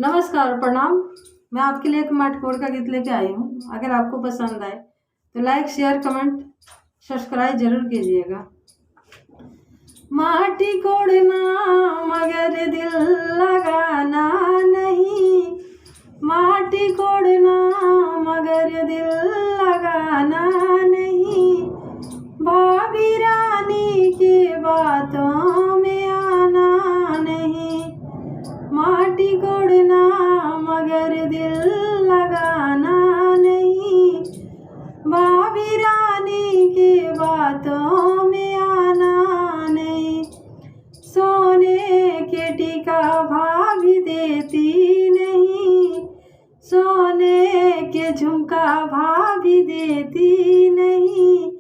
नमस्कार, प्रणाम। मैं आपके लिए एक मटकोर का गीत लेके आई हूँ। अगर आपको पसंद आए तो लाइक, शेयर, कमेंट, सब्सक्राइब जरूर कीजिएगा। माटी कोड़ना मगर दिल लगाना नहीं, माटी कोड़ना मगर दिल लगाना नहीं, भाभी रानी की बातों में आना नहीं, माटी कोड़ना मगर दिल लगाना नहीं, भाभी रानी की बातों में आना नहीं, सोने के टीका भाभी देती नहीं, सोने के झुमका भाभी देती नहीं,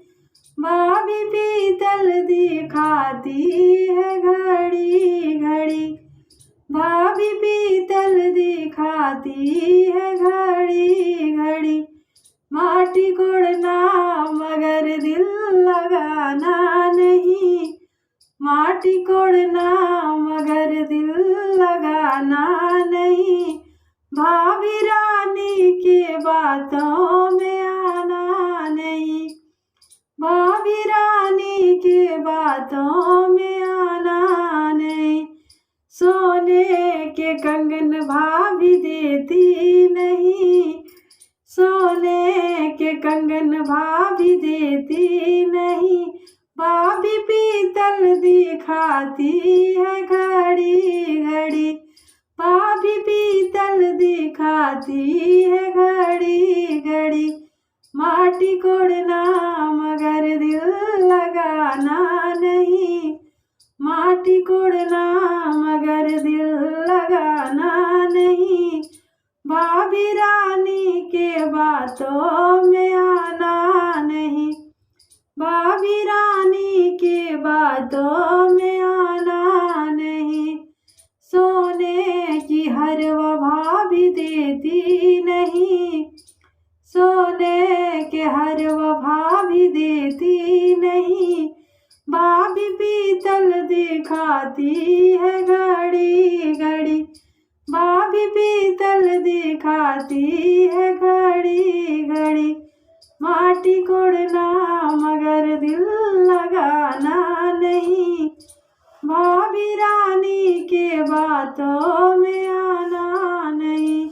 भाभी पीतल दिखाती है घड़ी घड़ी, भाभी पीतल दिखाती है घड़ी घड़ी, माटी कोड़ना मगर दिल लगाना नहीं, माटी कोड़ना मगर दिल लगाना नहीं, भाभी रानी के बातों में आना नहीं, भाभी रानी के बातों में आना नहीं, सोने के कंगन भाभी देती नहीं, सोने के कंगन भाभी देती नहीं, भाभी पीतल दिखाती है घड़ी घड़ी, भाभी पीतल दिखाती है घड़ी घड़ी, माटी कोड़ना मगर दिल लगाना नहीं, माटी कोड़ना मगर दिल लगाना नहीं, भाभी रानी के बातों में आना नहीं, भाभी रानी के बातों में आना नहीं, सोने की हरवा भाभी देती नहीं, सोने के हरवा भाभी देती नहीं, भाभी पीतल दिखाती है घड़ी घड़ी, भाभी पीतल दिखाती है घड़ी घड़ी, माटी कोड़ना मगर दिल लगाना नहीं, भाभी रानी के बातों में आना नहीं।